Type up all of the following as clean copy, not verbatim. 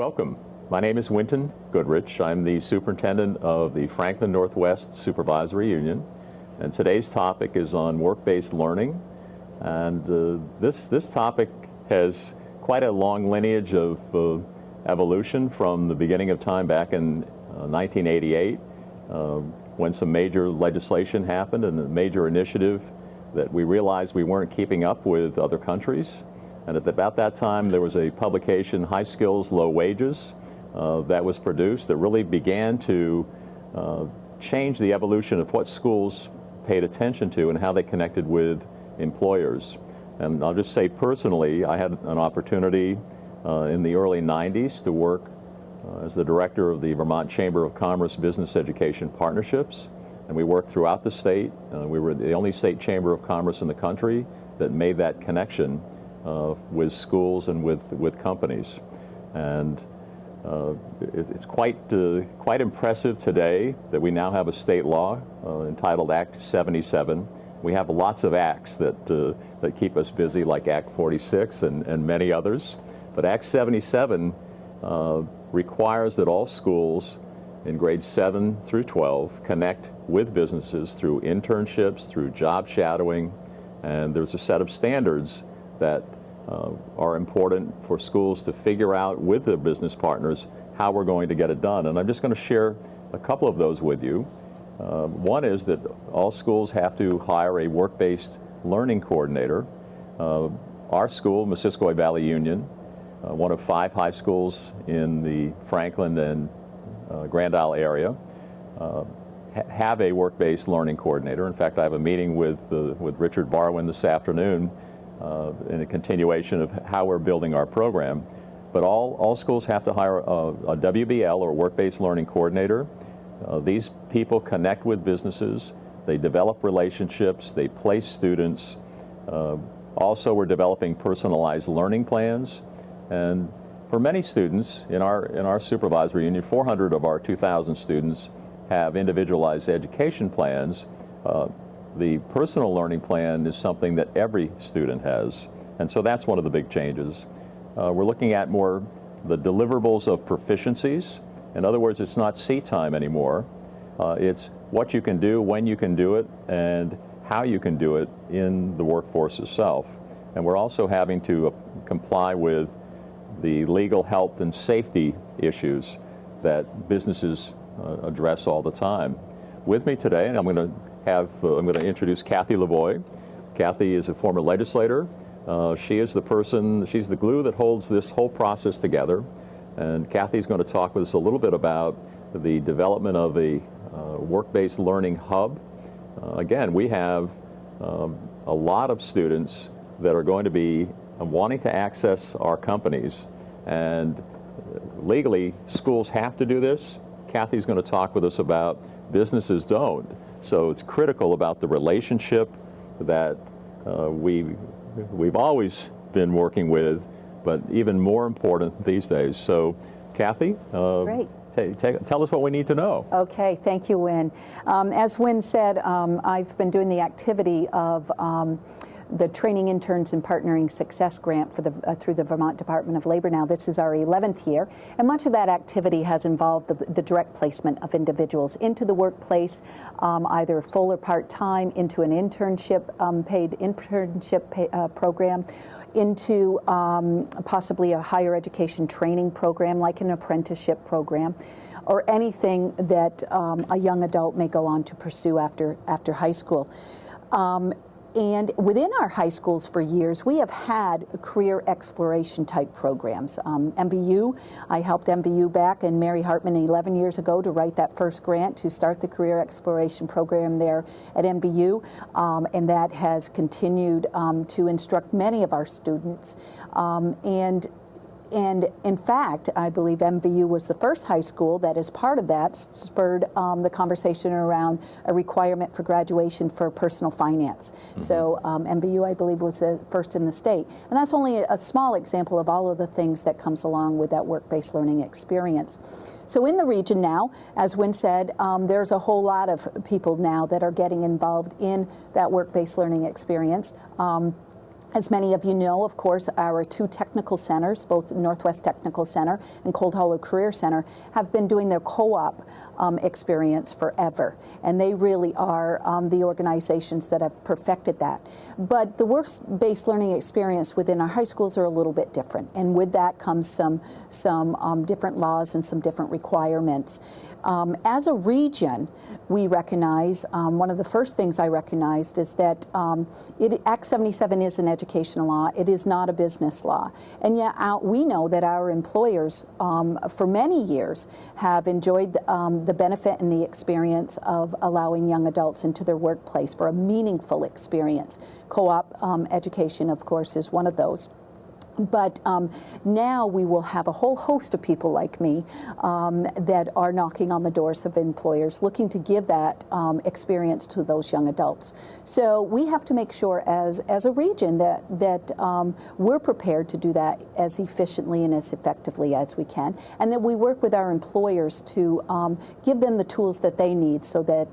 welcome. My name is Winton Goodrich. I'm the superintendent of the Franklin Northwest Supervisory Union, and today's topic is on work-based learning. And this topic has quite a long lineage of evolution from the beginning of time back in 1988, when some major legislation happened and a major initiative that we realized we weren't keeping up with other countries. And at about that time, there was a publication, High Skills, Low Wages, that was produced that really began to change the evolution of what schools paid attention to and how they connected with employers. And I'll just say personally, I had an opportunity in the early 90s to work as the director of the Vermont Chamber of Commerce Business Education Partnerships. And we worked throughout the state. We were the only state chamber of commerce in the country that made that connection with schools and with companies. And it's quite impressive today that we now have a state law entitled Act 77. We have lots of acts that keep us busy, like Act 46 and many others. But Act 77 requires that all schools in grades 7 through 12 connect with businesses through internships, through job shadowing, and there's a set of standards that are important for schools to figure out with their business partners how we're going to get it done. And I'm just going to share a couple of those with you. One is that all schools have to hire a work-based learning coordinator. Our school, Missisquoi Valley Union, one of 5 high schools in the Franklin and Grand Isle area, have a work-based learning coordinator. In fact, I have a meeting with Richard Barwin this afternoon in a continuation of how we're building our program. But all schools have to hire a WBL, or work-based learning coordinator. These people connect with businesses, they develop relationships, they place students. Also, we're developing personalized learning plans. And for many students in our supervisory union, 400 of our 2,000 students have individualized education plans. The personal learning plan is something that every student has. And so that's one of the big changes. We're looking at more the deliverables of proficiencies. In other words, it's not seat time anymore. It's what you can do, when you can do it, and how you can do it in the workforce itself. And we're also having to comply with the legal, health, and safety issues that businesses address all the time. With me today, and I'm going to introduce Kathy Lavoie. Kathy is a former legislator. She is the person, she's the glue that holds this whole process together. And Kathy's going to talk with us a little bit about the development of a work-based learning hub. Again, we have a lot of students that are going to be wanting to access our companies. And legally, schools have to do this. Kathy's going to talk with us about businesses don't. So it's critical about the relationship that we've always been working with, but even more important these days. So, Kathy, Great. Tell us what we need to know. Okay, thank you, Win. As Win said, I've been doing the activity of the Training Interns and Partnering Success Grant for through the Vermont Department of Labor. Now, this is our 11th year, and much of that activity has involved the direct placement of individuals into the workplace, either full or part-time, into an internship, paid internship program, into possibly a higher education training program like an apprenticeship program, or anything that a young adult may go on to pursue after high school. And within our high schools for years, we have had career exploration type programs. MVU, I helped MVU back and Mary Hartman 11 years ago to write that first grant to start the career exploration program there at MVU, and that has continued to instruct many of our students. And in fact, I believe MVU was the first high school that, as part of that, spurred the conversation around a requirement for graduation for personal finance. Mm-hmm. So MVU, I believe, was the first in the state. And that's only a small example of all of the things that comes along with that work-based learning experience. So in the region now, as Win said, there's a whole lot of people now that are getting involved in that work-based learning experience. As many of you know, of course, our two technical centers, both Northwest Technical Center and Cold Hollow Career Center, have been doing their co-op experience forever. And they really are the organizations that have perfected that. But the work-based learning experience within our high schools are a little bit different. And with that comes some different laws and some different requirements. As a region, we recognize, one of the first things I recognized is that Act 77 is an educational law. It is not a business law. And yet we know that our employers for many years have enjoyed the benefit and the experience of allowing young adults into their workplace for a meaningful experience. Co-op education, of course, is one of those. But now we will have a whole host of people like me that are knocking on the doors of employers looking to give that experience to those young adults. So we have to make sure as a region that we're prepared to do that as efficiently and as effectively as we can, and that we work with our employers to give them the tools that they need so that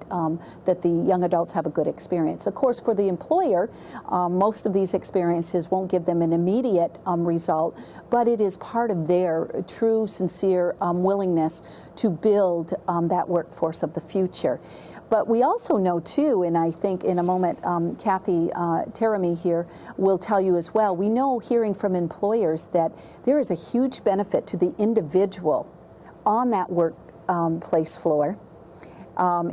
that the young adults have a good experience. Of course, for the employer, most of these experiences won't give them an immediate result, but it is part of their true, sincere willingness to build that workforce of the future. But we also know, too, and I think in a moment Kathi Terami here will tell you as well, we know, hearing from employers, that there is a huge benefit to the individual on that workplace floor,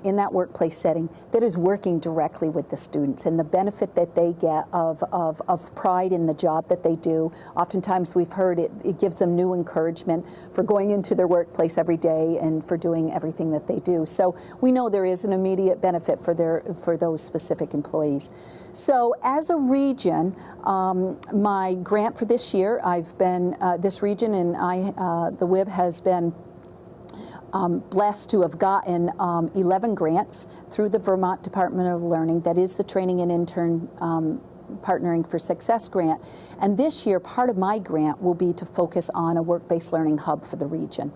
in that workplace setting, that is working directly with the students, and the benefit that they get of pride in the job that they do. Oftentimes we've heard it gives them new encouragement for going into their workplace every day and for doing everything that they do. So we know there is an immediate benefit for those specific employees. So as a region, my grant for this year, I've been, this region and the WIB has been blessed to have gotten 11 grants through the Vermont Department of Learning. That is the Training and Intern Partnering for Success grant. And this year, part of my grant will be to focus on a work-based learning hub for the region.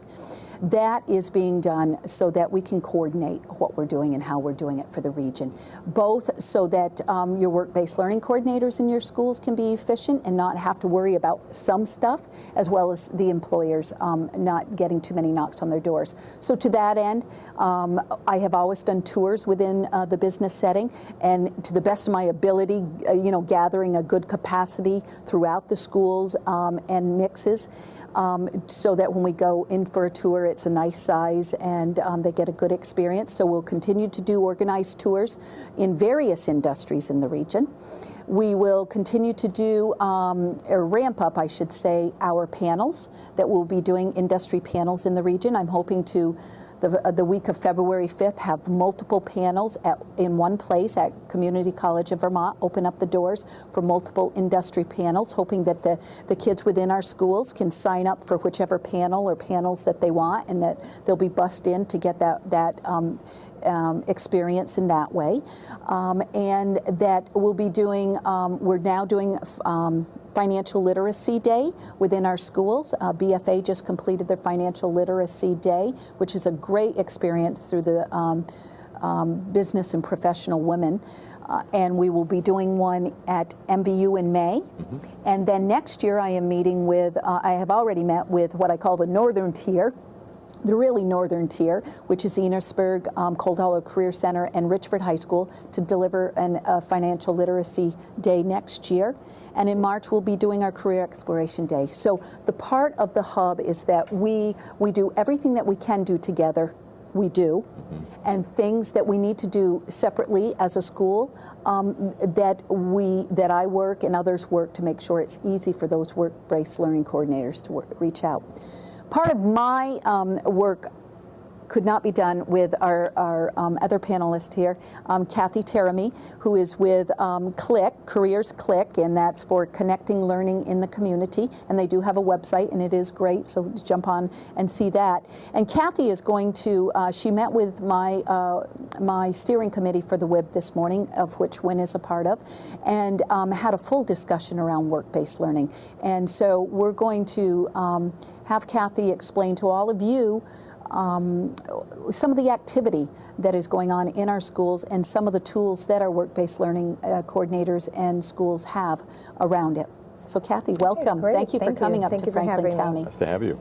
That is being done so that we can coordinate what we're doing and how we're doing it for the region, both so that your work-based learning coordinators in your schools can be efficient and not have to worry about some stuff, as well as the employers not getting too many knocks on their doors. So to that end, I have always done tours within the business setting, and to the best of my ability, gathering a good capacity throughout the schools and mixes. So that when we go in for a tour, it's a nice size and they get a good experience. So we'll continue to do organized tours in various industries in the region. We will continue to do, or ramp up, I should say, our panels, that we'll be doing industry panels in the region. I'm hoping to, the week of February 5th, have multiple panels in one place at Community College of Vermont, open up the doors for multiple industry panels, hoping that the kids within our schools can sign up for whichever panel or panels that they want, and that they'll be bussed in to get that experience in that way. And that we'll be doing, we're now doing Financial Literacy Day within our schools. BFA just completed their Financial Literacy Day, which is a great experience through the business and professional women. And we will be doing one at MVU in May. Mm-hmm. And then next year I am meeting with, I have already met with what I call the Northern Tier, the really northern tier, which is Enosburg, Cold Hollow Career Center, and Richford High School, to deliver a Financial Literacy Day next year. And in March, we'll be doing our Career Exploration Day. So the part of the hub is that we do everything that we can do together, we do, mm-hmm. and things that we need to do separately as a school, that I work and others work to make sure it's easy for those work-based learning coordinators to reach out. Part of my work could not be done with our other panelist here, Kathi Terami, who is with CLiC, Careers CLiC, and that's for connecting learning in the community. And they do have a website, and it is great, so jump on and see that. And Kathi is going to, she met with my steering committee for the WIB this morning, of which Wynn is a part of, and had a full discussion around work-based learning. And so we're going to have Kathi explain to all of you some of the activity that is going on in our schools and some of the tools that our work-based learning coordinators and schools have around it. So Kathy, welcome. Great. Thank you for coming up to Franklin County. Nice to have you.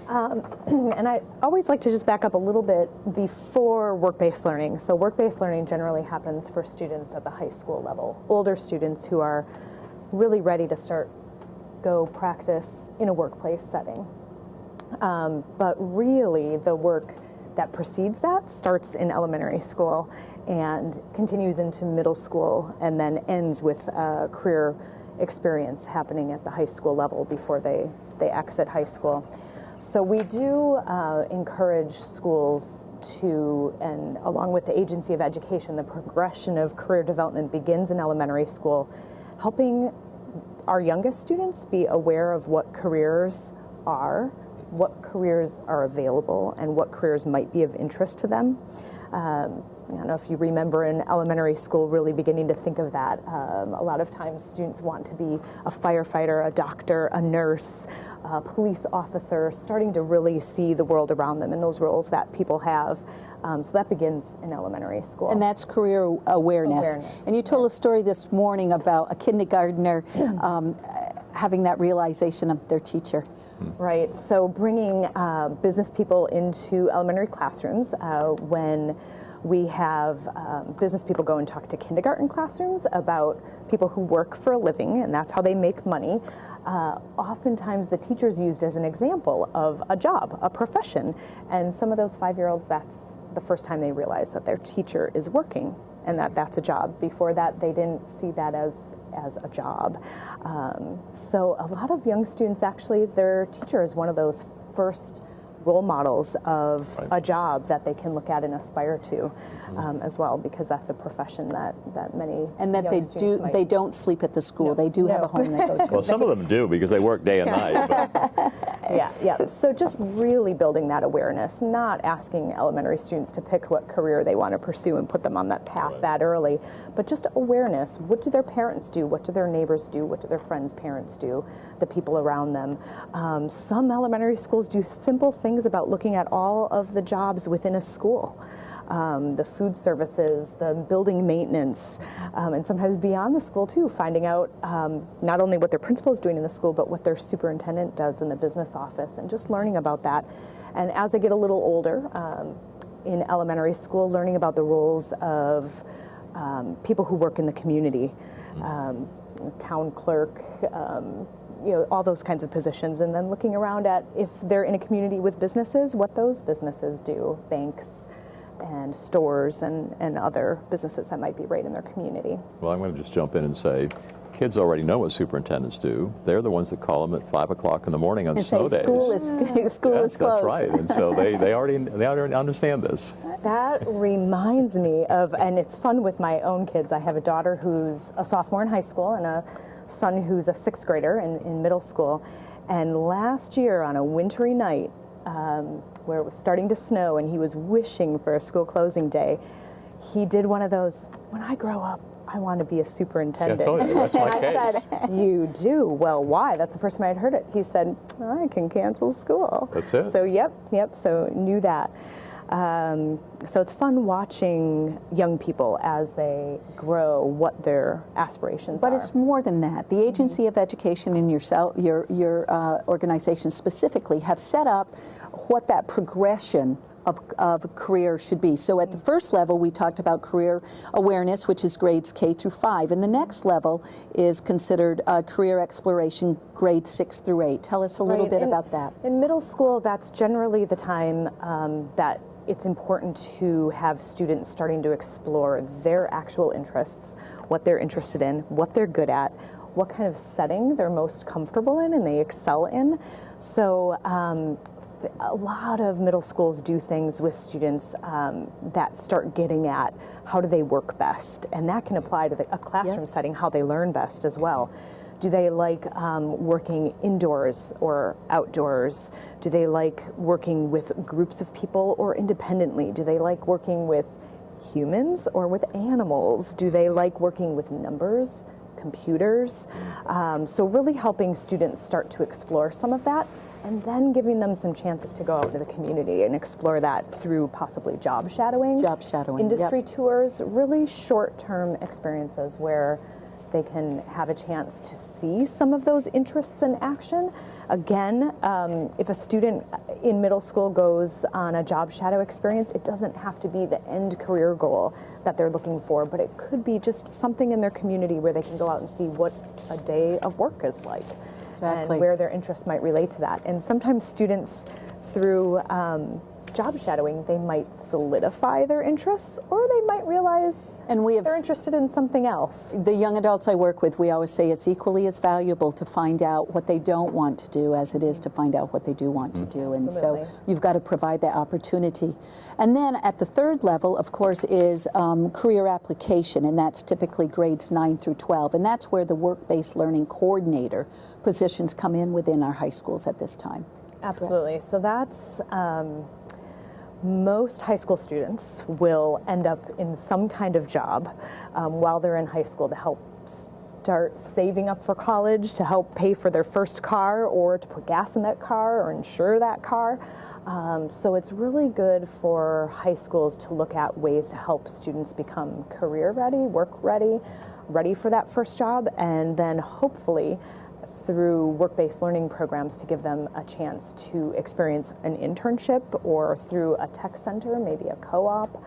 And I always like to just back up a little bit before work-based learning. So work-based learning generally happens for students at the high school level, older students who are really ready to go practice in a workplace setting. But really the work that precedes that starts in elementary school and continues into middle school and then ends with a career experience happening at the high school level before they exit high school. So we do encourage schools to, and along with the Agency of Education, the progression of career development begins in elementary school, helping our youngest students be aware of what careers are, what careers are available, and what careers might be of interest to them. I don't know if you remember in elementary school really beginning to think of that. A lot of times students want to be a firefighter, a doctor, a nurse, a police officer, starting to really see the world around them and those roles that people have. So that begins in elementary school. And that's career awareness. And you told a story this morning about a kindergartner having that realization of their teacher. Right, so bringing business people into elementary classrooms when we have business people go and talk to kindergarten classrooms about people who work for a living, and that's how they make money. Oftentimes the teacher's used as an example of a job, a profession, and some of those 5-year-olds, that's the first time they realize that their teacher is working and that that's a job. Before that, they didn't see that as a job. So a lot of young students, actually, their teacher is one of those first role models of a job that they can look at and aspire to as well, because that's a profession that many and that they don't sleep at the school. They do have a home they go to. Well, some of them do because they work day and night. But. Yeah. So just really building that awareness, not asking elementary students to pick what career they want to pursue and put them on that path that early, but just awareness. What do their parents do? What do their neighbors do? What do their friends' parents do? The people around them. Some elementary schools do simple things about looking at all of the jobs within a school. The food services, the building maintenance, and sometimes beyond the school too, finding out not only what their principal is doing in the school, but what their superintendent does in the business office, and just learning about that. And as they get a little older, in elementary school, learning about the roles of people who work in the community, town clerk, all those kinds of positions, and then looking around at, if they're in a community with businesses, what those businesses do, banks and stores and other businesses that might be right in their community. Well, I'm going to just jump in and say, kids already know what superintendents do. They're the ones that call them at 5 o'clock in the morning on snow days. School is closed. That's right, and so they already understand this. That reminds me of, and it's fun with my own kids. I have a daughter who's a sophomore in high school and a son who's a 6th grader in middle school. And last year on a wintry night, where it was starting to snow and he was wishing for a school closing day, he did one of those, when I grow up, I want to be a superintendent. See, I told you, that's my case. I said, you do? Well, why? That's the first time I'd heard it. He said, I can cancel school. That's it. So yep, so knew that. So it's fun watching young people as they grow, what their aspirations are. But it's more than that. The Agency of Education and your organization specifically have set up what that progression of career should be. So at the first level, we talked about career awareness, which is grades K through 5. And the next level is considered career exploration, grades 6 through 8. Tell us a little bit about that. In middle school, that's generally the time that it's important to have students starting to explore their actual interests, what they're interested in, what they're good at, what kind of setting they're most comfortable in and they excel in. So a lot of middle schools do things with students that start getting at how do they work best, and that can apply to a classroom setting, how they learn best as well. Do they like working indoors or outdoors? Do they like working with groups of people or independently? Do they like working with humans or with animals? Do they like working with numbers, computers? So really helping students start to explore some of that and then giving them some chances to go out into the community and explore that through possibly job shadowing, industry tours, really short-term experiences where they can have a chance to see some of those interests in action. Again, if a student in middle school goes on a job shadow experience, it doesn't have to be the end career goal that they're looking for, but it could be just something in their community where they can go out and see what a day of work is like. Exactly. And where their interests might relate to that. And sometimes students, through job shadowing, they might solidify their interests, or they might realize they're interested in something else. The young adults I work with, we always say it's equally as valuable to find out what they don't want to do as it is to find out what they do want to do. And so you've got to provide that opportunity. And then at the third level, of course, is career application, and that's typically grades 9 through 12. And that's where the work-based learning coordinator positions come in within our high schools at this time. Absolutely. So that's most high school students will end up in some kind of job while they're in high school to help start saving up for college, to help pay for their first car, or to put gas in that car or insure that car. So it's really good for high schools to look at ways to help students become career ready, work ready, ready for that first job, and then hopefully through work-based learning programs to give them a chance to experience an internship, or through a tech center, maybe a co-op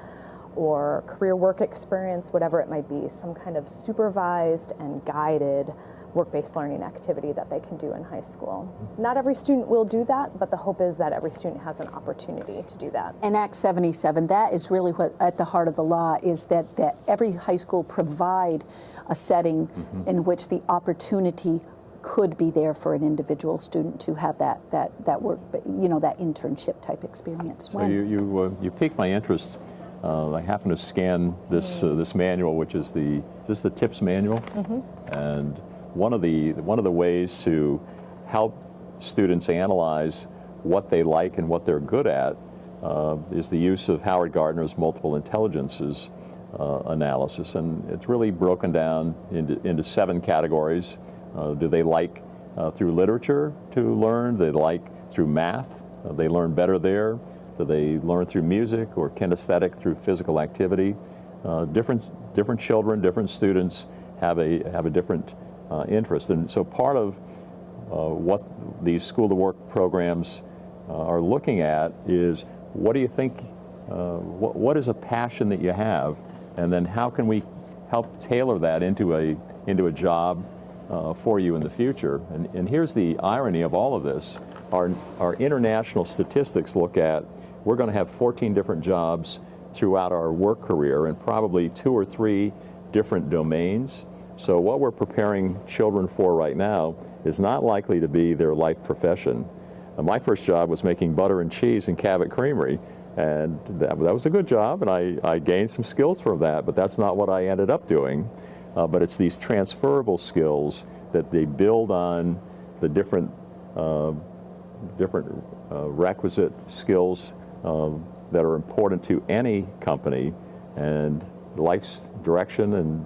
or career work experience, whatever it might be, some kind of supervised and guided work-based learning activity that they can do in high school. Not every student will do that, but the hope is that every student has an opportunity to do that. And Act 77, that is really what at the heart of the law is, that every high school provide a setting in which the opportunity could be there for an individual student to have that work, that internship type experience. So you piqued my interest. I happened to scan this this manual, which is the TIPS manual, and one of the ways to help students analyze what they like and what they're good at is the use of Howard Gardner's multiple intelligences analysis, and it's really broken down into 7 categories. Do they like through literature to learn? Do they like through math? They learn better there. Do they learn through music or kinesthetic through physical activity? Different children, different students have a different interest, and so part of what these school to work programs are looking at is, what do you think? What is a passion that you have, and then how can we help tailor that into a job for you in the future? And here's the irony of all of this. Our international statistics look at, we're going to have 14 different jobs throughout our work career, and probably 2 or 3 different domains. So what we're preparing children for right now is not likely to be their life profession. My first job was making butter and cheese in Cabot Creamery, and that was a good job, and I gained some skills from that, but that's not what I ended up doing. But it's these transferable skills that they build on the different requisite skills that are important to any company, and life's direction and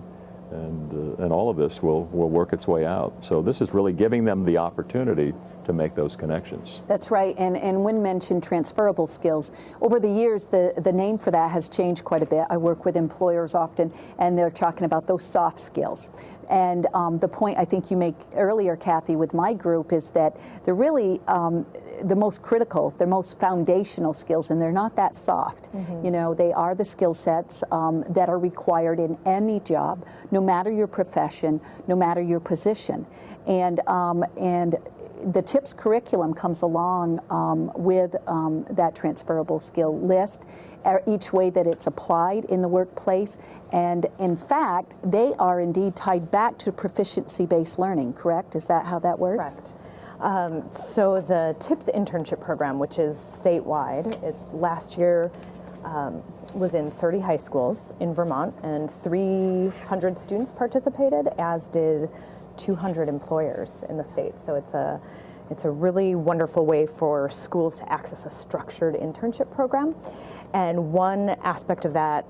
all of this will work its way out. So this is really giving them the opportunity to make those connections. That's right, and Wynn mentioned transferable skills. Over the years, the name for that has changed quite a bit. I work with employers often, and they're talking about those soft skills. And the point I think you make earlier, Kathy, with my group is that they're really the most critical, the most foundational skills, and they're not that soft. You know, they are the skill sets that are required in any job, no matter your profession, no matter your position. And the TIPS curriculum comes along with that transferable skill list, each way that it's applied in the workplace. And in fact, they are indeed tied back to proficiency-based learning, correct? Is that how that works? Correct. So the TIPS internship program, which is statewide, it's last year was in 30 high schools in Vermont, and 300 students participated, as did 200 employers in the state. So it's a really wonderful way for schools to access a structured internship program. And one aspect of that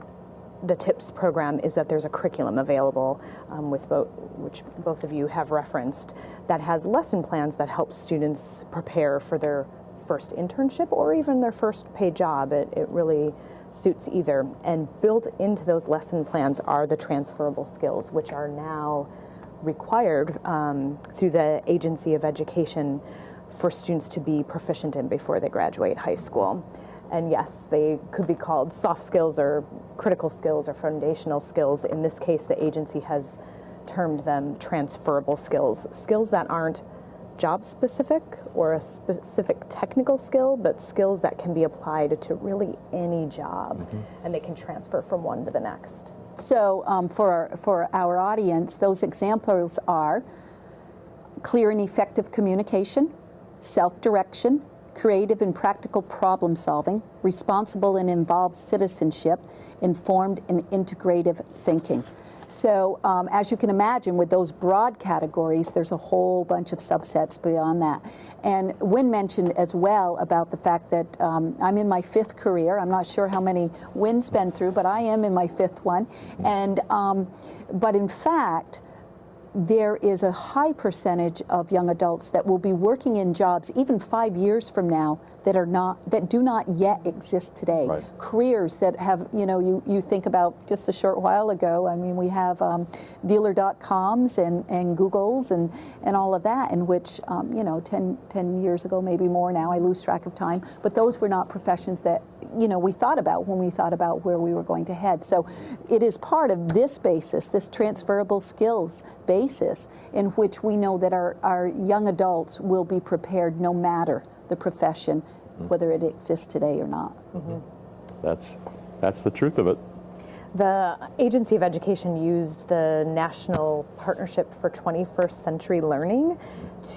the TIPS program is that there's a curriculum available which both of you have referenced, that has lesson plans that help students prepare for their first internship or even their first paid job. It really suits either. And built into those lesson plans are the transferable skills, which are now required through the Agency of Education for students to be proficient in before they graduate high school. And yes, they could be called soft skills or critical skills or foundational skills. In this case, the agency has termed them transferable skills, skills that aren't job specific or a specific technical skill, but skills that can be applied to really any job, and they can transfer from one to the next. So for our audience, those examples are clear and effective communication, self-direction, creative and practical problem solving, responsible and involved citizenship, informed and integrative thinking. So as you can imagine, with those broad categories, there's a whole bunch of subsets beyond that. And Wynn mentioned as well about the fact that I'm in my 5th career. I'm not sure how many Wynn's been through, but I am in my 5th one. And but in fact, there is a high percentage of young adults that will be working in jobs even 5 years from now that do not yet exist today. Right. Careers that have, you think about just a short while ago, I mean, we have dealer.coms and Googles and all of that, in which, 10 years ago, maybe more now, I lose track of time, but those were not professions that, we thought about when we thought about where we were going to head. So it is part of this basis, this transferable skills basis, in which we know that our young adults will be prepared no matter the profession, whether it exists today or not. That's the truth of it. The Agency of Education used the National Partnership for 21st Century Learning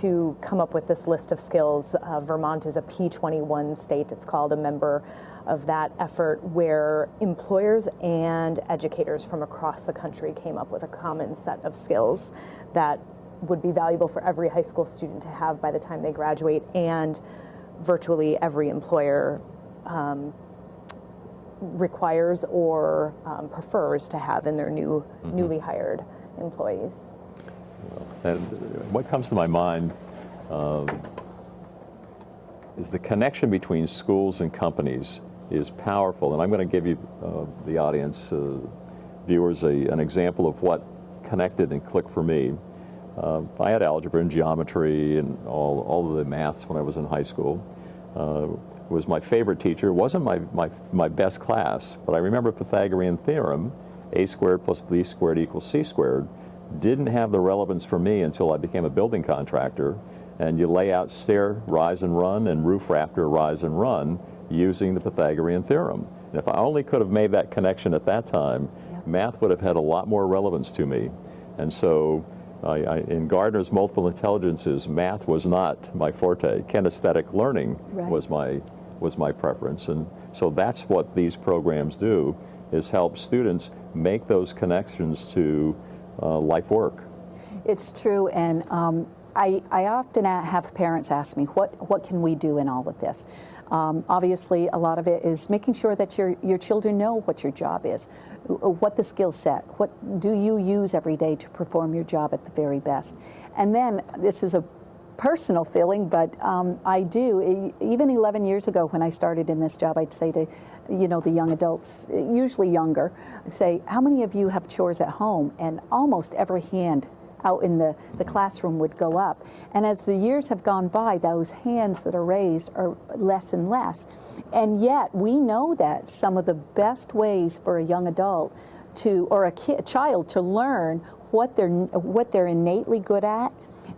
to come up with this list of skills. Vermont is a P21 state, it's called, a member of that effort, where employers and educators from across the country came up with a common set of skills that would be valuable for every high school student to have by the time they graduate, and virtually every employer requires or prefers to have in their newly hired employees. And what comes to my mind is the connection between schools and companies is powerful. And I'm going to give you, the audience, viewers, an example of what connected and clicked for me. I had algebra and geometry and all of the maths when I was in high school. It was my favorite teacher. It wasn't my best class, but I remember Pythagorean theorem, a squared plus b squared equals c squared, didn't have the relevance for me until I became a building contractor. And you lay out stair, rise and run, and roof rafter, rise and run, using the Pythagorean theorem. And if I only could have made that connection at that time, math would have had a lot more relevance to me. And so in Gardner's multiple intelligences, math was not my forte. Kinesthetic learning was my preference. And so that's what these programs do, is help students make those connections to life work. It's true, and I often have parents ask me, what can we do in all of this? Obviously, a lot of it is making sure that your children know what your job is, what the skill set, what do you use every day to perform your job at the very best. And then, this is a personal feeling, but I do, even 11 years ago when I started in this job, I'd say to the young adults, usually younger, say, how many of you have chores at home? And almost every hand out in the classroom would go up. And as the years have gone by, those hands that are raised are less and less. And yet we know that some of the best ways for a young adult or a child to learn what they're innately good at,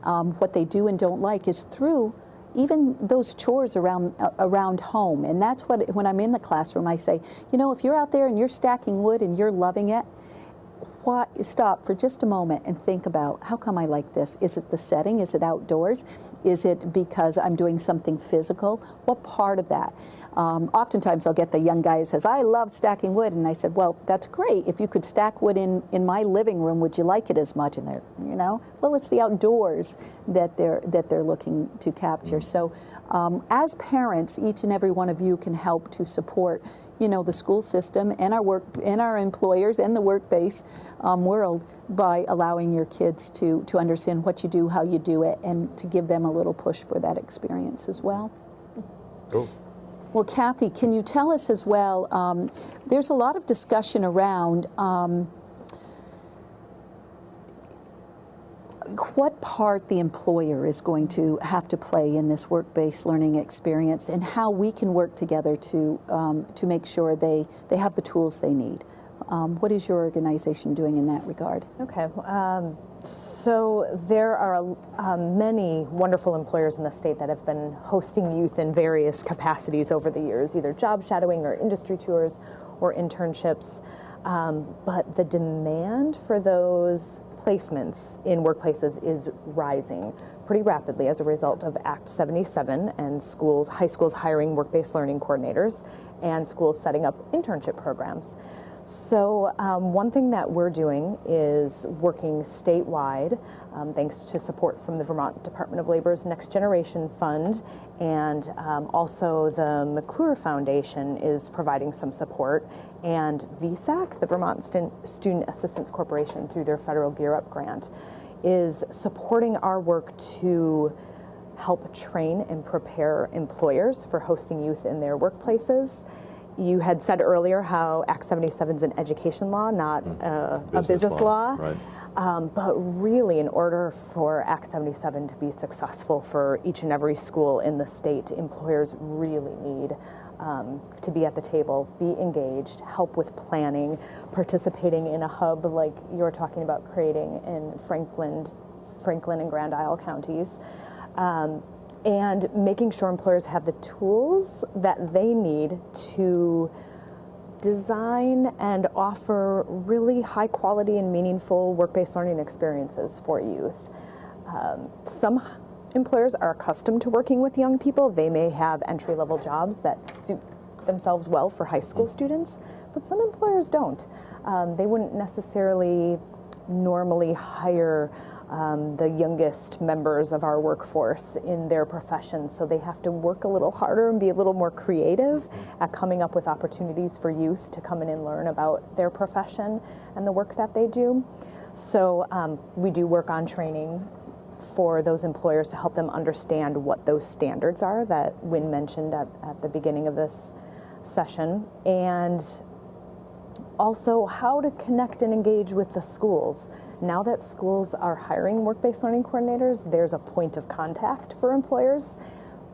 what they do and don't like, is through even those chores around home. And that's what, when I'm in the classroom, I say, if you're out there and you're stacking wood and you're loving it, stop for just a moment and think about, how come I like this? Is it the setting? Is it outdoors? Is it because I'm doing something physical? What part of that? Oftentimes I'll get the young guy who says, I love stacking wood. And I said, well, that's great. If you could stack wood in my living room, would you like it as much? And they're, well, it's the outdoors that they're looking to capture. So as parents, each and every one of you can help to support the school system and our employers and the work-based world by allowing your kids to understand what you do, how you do it, and to give them a little push for that experience as well. Cool. Well, Kathy, can you tell us as well, there's a lot of discussion around what part the employer is going to have to play in this work-based learning experience, and how we can work together to make sure they have the tools they need. What is your organization doing in that regard? Okay. So there are many wonderful employers in the state that have been hosting youth in various capacities over the years, either job shadowing or industry tours or internships. But the demand for those placements in workplaces is rising pretty rapidly as a result of Act 77 and high schools hiring work-based learning coordinators and schools setting up internship programs. So one thing that we're doing is working statewide, thanks to support from the Vermont Department of Labor's Next Generation Fund, and also the McClure Foundation is providing some support, and VSAC, the Vermont Student Assistance Corporation, through their federal Gear Up grant, is supporting our work to help train and prepare employers for hosting youth in their workplaces. You had said earlier how Act 77 is an education law, not a business law. Right. But really, in order for Act 77 to be successful for each and every school in the state, employers really need to be at the table, be engaged, help with planning, participating in a hub like you're talking about creating in Franklin and Grand Isle counties. And making sure employers have the tools that they need to design and offer really high quality and meaningful work-based learning experiences for youth. Some employers are accustomed to working with young people. They may have entry-level jobs that suit themselves well for high school students, but some employers don't. They wouldn't necessarily normally hire the youngest members of our workforce in their profession, so they have to work a little harder and be a little more creative at coming up with opportunities for youth to come in and learn about their profession and the work that they do. So we do work on training for those employers to help them understand what those standards are that Wynn mentioned at the beginning of this session, and also how to connect and engage with the schools. Now that schools are hiring work-based learning coordinators, there's a point of contact for employers.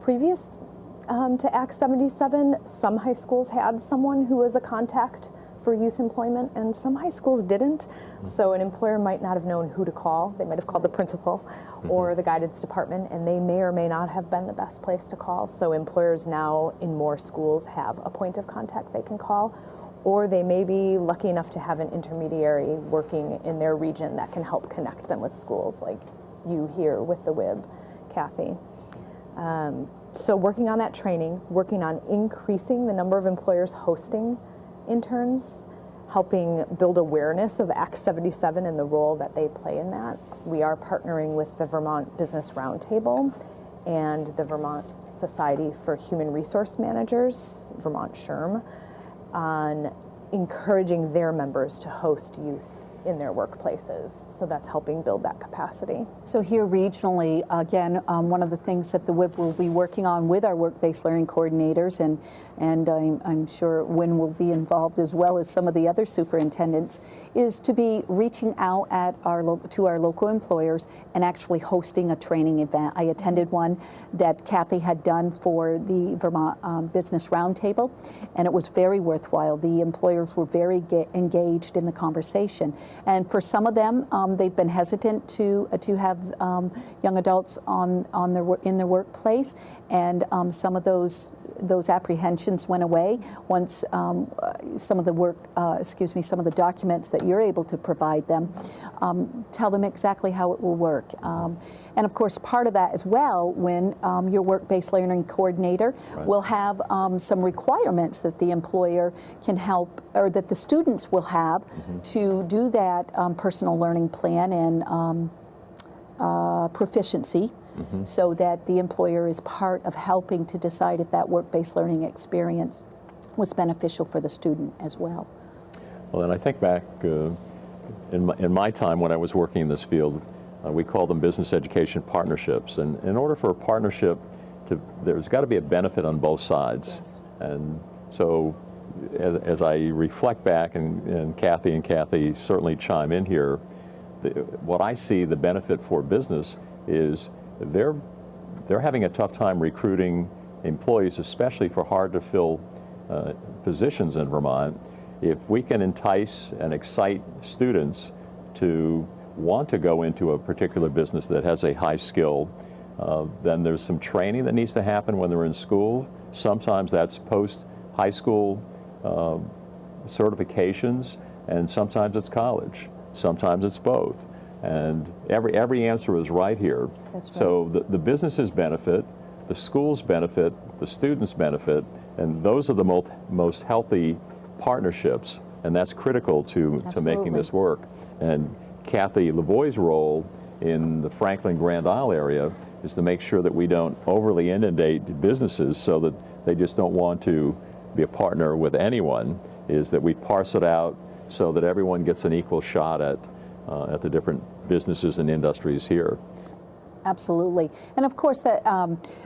Previous to Act 77, some high schools had someone who was a contact for youth employment, and some high schools didn't. So an employer might not have known who to call. They might have called the principal or the guidance department, and they may or may not have been the best place to call. So employers now in more schools have a point of contact they can call, or they may be lucky enough to have an intermediary working in their region that can help connect them with schools, like you here with the WIB, Kathy. So working on that training, working on increasing the number of employers hosting interns, helping build awareness of Act 77 and the role that they play in that. We are partnering with the Vermont Business Roundtable and the Vermont Society for Human Resource Managers, Vermont SHRM, on encouraging their members to host youth in their workplaces. So that's helping build that capacity. So here regionally, again, one of the things that the WIB will be working on with our work-based learning coordinators, and I'm sure Wynn will be involved as well as some of the other superintendents, is to be reaching out at to our local employers and actually hosting a training event. I attended one that Kathy had done for the Vermont Business Roundtable, and it was very worthwhile. The employers were very engaged in the conversation. And for some of them, they've been hesitant to have young adults in their workplace, and some of those apprehensions went away once some of the documents that you're able to provide them tell them exactly how it will work. And of course, part of that as well, when your work-based learning coordinator will have some requirements that the employer can help, or that the students will have to do that personal learning plan and proficiency, so that the employer is part of helping to decide if that work-based learning experience was beneficial for the student as well. Well, and I think back in my time when I was working in this field, we called them business education partnerships. And in order for a partnership there's got to be a benefit on both sides. Yes. And so as I reflect back, and Kathy certainly chime in here, what I see the benefit for business is they're having a tough time recruiting employees, especially for hard to fill positions in Vermont. If we can entice and excite students to want to go into a particular business that has a high skill, then there's some training that needs to happen when they're in school. Sometimes that's post-high school certifications, and sometimes it's college. Sometimes it's both. And every answer is right here. That's right. So the businesses benefit, the schools benefit, the students benefit, and those are the most healthy partnerships, and that's critical to making this work. And Kathy Lavoie's role in the Franklin Grand Isle area is to make sure that we don't overly inundate businesses so that they just don't want to be a partner with anyone, is that we parse it out so that everyone gets an equal shot at the different businesses and industries here. Absolutely. And of course, that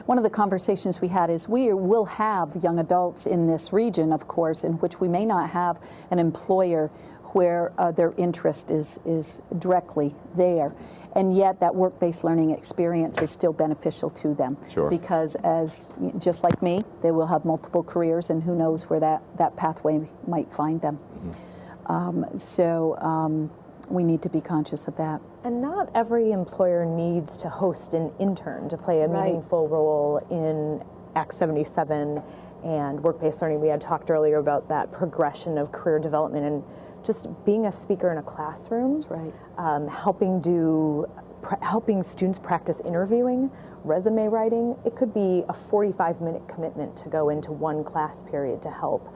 one of the conversations we had is we will have young adults in this region, of course, in which we may not have an employer where their interest is directly there. And yet that work-based learning experience is still beneficial to them. Sure. Because just like me, they will have multiple careers, and who knows where that pathway might find them. Mm-hmm. We need to be conscious of that. And not every employer needs to host an intern to play a meaningful role in Act 77 and work-based learning. We had talked earlier about that progression of career development and just being a speaker in a classroom. That's right. Helping students practice interviewing, resume writing. It could be a 45-minute commitment to go into one class period to help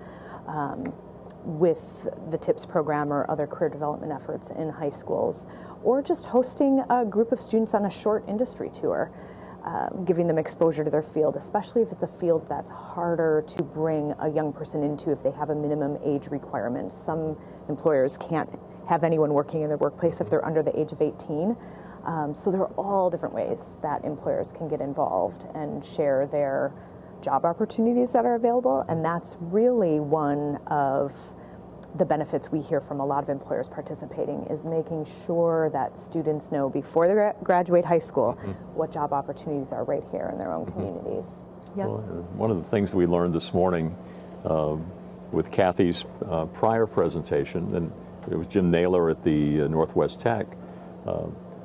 with the TIPS program or other career development efforts in high schools, or just hosting a group of students on a short industry tour, giving them exposure to their field, especially if it's a field that's harder to bring a young person into if they have a minimum age requirement. Some employers can't have anyone working in their workplace if they're under the age of 18. So there are all different ways that employers can get involved and share their job opportunities that are available, and that's really one of the benefits we hear from a lot of employers participating, is making sure that students know before they graduate high school what job opportunities are right here in their own communities. Yep. Well, one of the things we learned this morning with Kathy's prior presentation, and it was Jim Naylor at the Northwest Tech,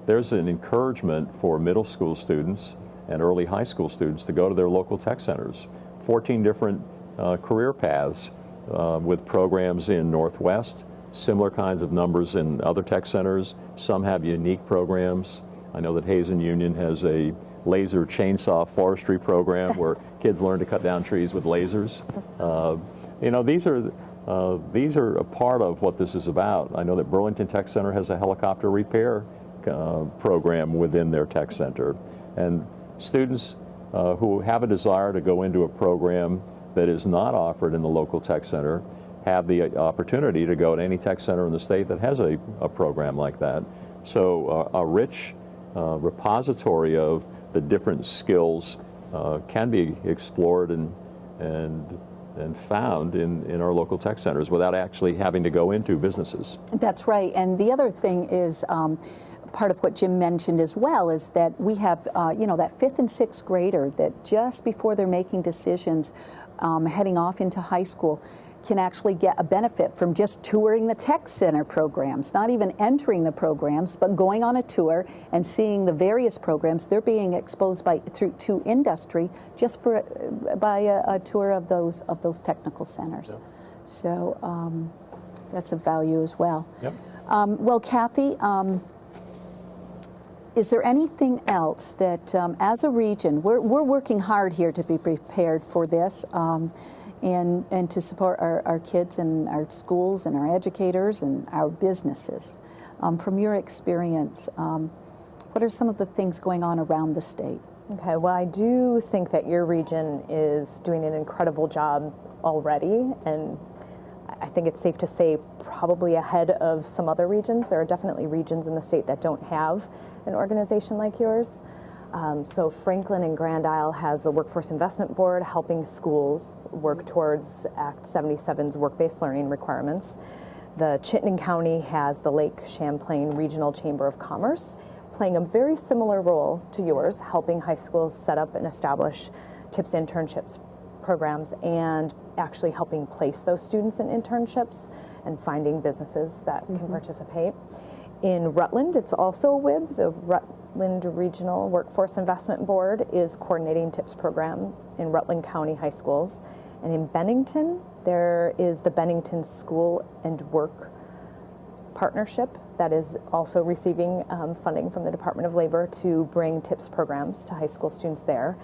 there's an encouragement for middle school students and early high school students to go to their local tech centers. 14 different career paths with programs in Northwest, similar kinds of numbers in other tech centers. Some have unique programs. I know that Hazen Union has a laser chainsaw forestry program where kids learn to cut down trees with lasers. These are a part of what this is about. I know that Burlington Tech Center has a helicopter repair program within their tech center. And students who have a desire to go into a program that is not offered in the local tech center have the opportunity to go to any tech center in the state that has a program like that. So a rich repository of the different skills can be explored and found in our local tech centers without actually having to go into businesses. That's right. And the other thing is, part of what Jim mentioned as well, is that we have, that 5th and 6th grader that just before they're making decisions heading off into high school can actually get a benefit from just touring the tech center programs, not even entering the programs, but going on a tour and seeing the various programs. They're being exposed to industry just by a tour of those technical centers. Yeah. So that's a value as well. Yep. Well, Kathy, is there anything else that, as a region, we're working hard here to be prepared for this and to support our kids and our schools and our educators and our businesses. From your experience, what are some of the things going on around the state? Okay, well, I do think that your region is doing an incredible job already, and I think it's safe to say probably ahead of some other regions. There are definitely regions in the state that don't have an organization like yours. So Franklin and Grand Isle has the Workforce Investment Board helping schools work towards Act 77's work-based learning requirements. The Chittenden County has the Lake Champlain Regional Chamber of Commerce playing a very similar role to yours, helping high schools set up and establish TIPS internships programs and actually helping place those students in internships and finding businesses that can participate. In Rutland, it's also a WIB. The Rutland Regional Workforce Investment Board is coordinating TIPS program in Rutland County high schools. And in Bennington, there is the Bennington School and Work Partnership that is also receiving funding from the Department of Labor to bring TIPS programs to high school students there.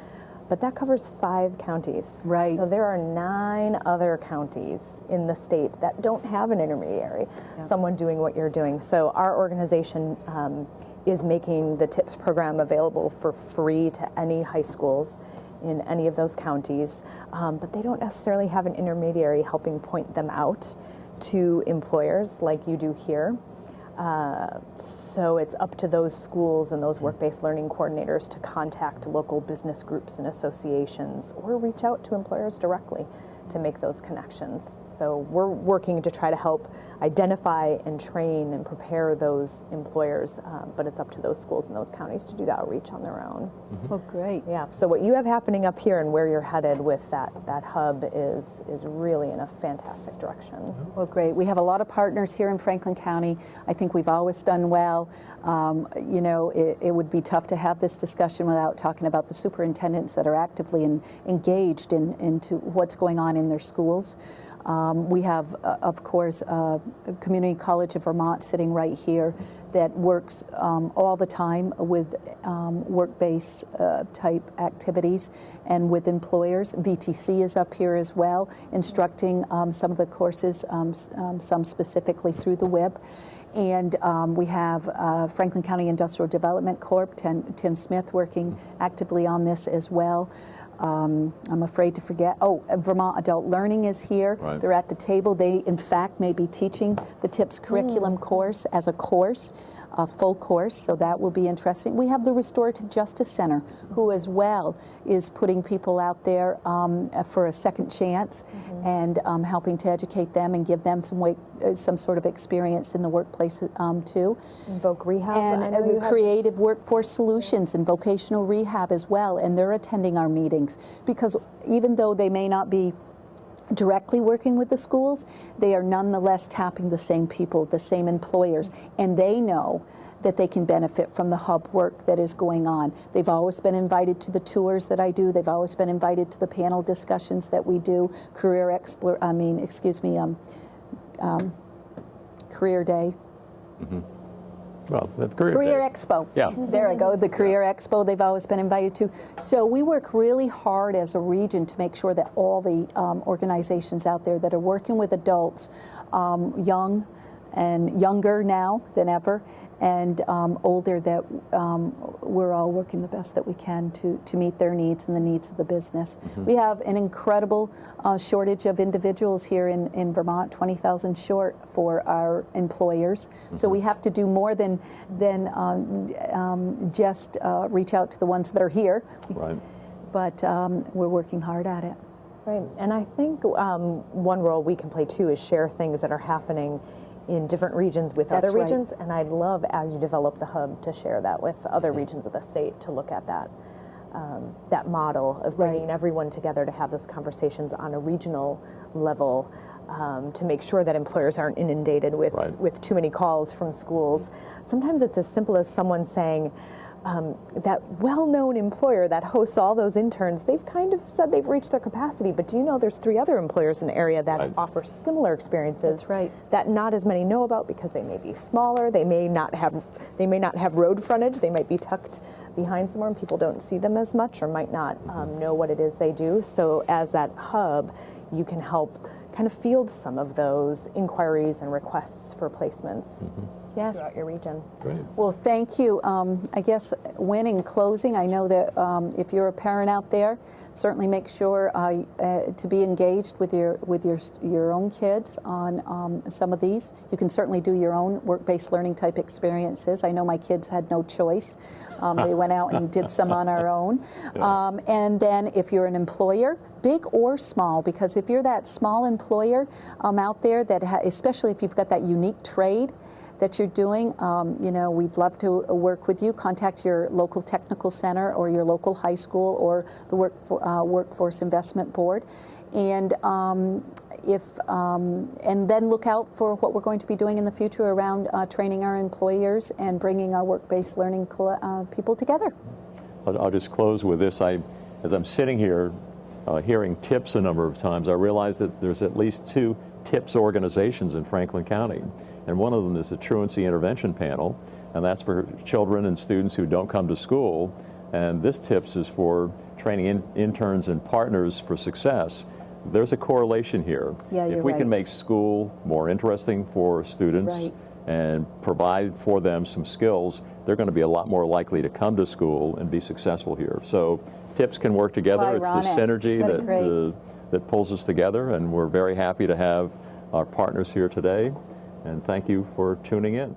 But that covers 5 counties. Right. So there are 9 other counties in the state that don't have an intermediary, someone doing what you're doing. So our organization is making the TIPS program available for free to any high schools in any of those counties, but they don't necessarily have an intermediary helping point them out to employers like you do here. So it's up to those schools and those work-based learning coordinators to contact local business groups and associations or reach out to employers directly to make those connections. So we're working to try to help identify and train and prepare those employers, but it's up to those schools and those counties to do the outreach on their own. Oh, great. Yeah, so what you have happening up here and where you're headed with that hub is really in a fantastic direction. Well, great. We have a lot of partners here in Franklin County. I think we've always done well. You know, it would be tough to have this discussion without talking about the superintendents that are actively engaged into what's going on in their schools. We have, of course, Community College of Vermont sitting right here that works all the time with work-based type activities and with employers. VTC is up here as well, instructing some of the courses, some specifically through the WIB. And we have Franklin County Industrial Development Corp., Tim Smith, working actively on this as well. I'm afraid to forget. Oh, Vermont Adult Learning is here. Right. They're at the table. They, in fact, may be teaching the TIPS curriculum course as a course, a full course, so that will be interesting. We have the Restorative Justice Center, who as well is putting people out there for a second chance and helping to educate them and give them some sort of experience in the workplace too. Invoke Rehab. And Creative Workforce Solutions and Vocational Rehab as well, and they're attending our meetings because even though they may not be directly working with the schools, they are nonetheless tapping the same people, the same employers, and they know that they can benefit from the hub work that is going on. They've always been invited to the tours that I do. They've always been invited to the panel discussions that we do, Career Day. Well, the Career Expo. Yeah. There I go, the Career Expo they've always been invited to. So we work really hard as a region to make sure that all the organizations out there that are working with adults, young and younger now than ever, and older, that we're all working the best that we can to meet their needs and the needs of the business. We have an incredible shortage of individuals here in Vermont, 20,000 short for our employers. So we have to do more than just reach out to the ones that are here. Right. but we're working hard at it. Right, and I think one role we can play too is share things that are happening in different regions with other regions, and I'd love, as you develop the hub, to share that with other regions of the state to look at that that model of bringing everyone together to have those conversations on a regional level, to make sure that employers aren't inundated with too many calls from schools. Sometimes it's as simple as someone saying, that well-known employer that hosts all those interns, they've kind of said they've reached their capacity, but do you know there's 3 other employers in the area that offer similar experiences that not as many know about because they may be smaller, they may not have road frontage, they might be tucked behind somewhere and people don't see them as much or might not know what it is they do. So as that hub, you can help kind of field some of those inquiries and requests for placements. Yes. throughout your region. Great. Well, thank you. I guess, Wynn, in closing, I know that if you're a parent out there, certainly make sure to be engaged with your own kids on some of these. You can certainly do your own work-based learning type experiences. I know my kids had no choice. They went out and did some on our own. Yeah. And then if you're an employer, big or small, because if you're that small employer out there, that especially if you've got that unique trade that you're doing, you know, we'd love to work with you. Contact your local technical center or your local high school or the Workforce Investment Board, and and then look out for what we're going to be doing in the future around training our employers and bringing our work-based learning people together. I'll just close with this. As I'm sitting here hearing TIPS a number of times, I realize that there's at least 2 TIPS organizations in Franklin County. And one of them is the Truancy Intervention Panel, and that's for children and students who don't come to school. And this TIPS is for training interns and partners for success. There's a correlation here. Yeah, if we can make school more interesting for students and provide for them some skills, they're going to be a lot more likely to come to school and be successful here. So TIPS can work together. Well, it's the synergy that pulls us together, and we're very happy to have our partners here today. And thank you for tuning in.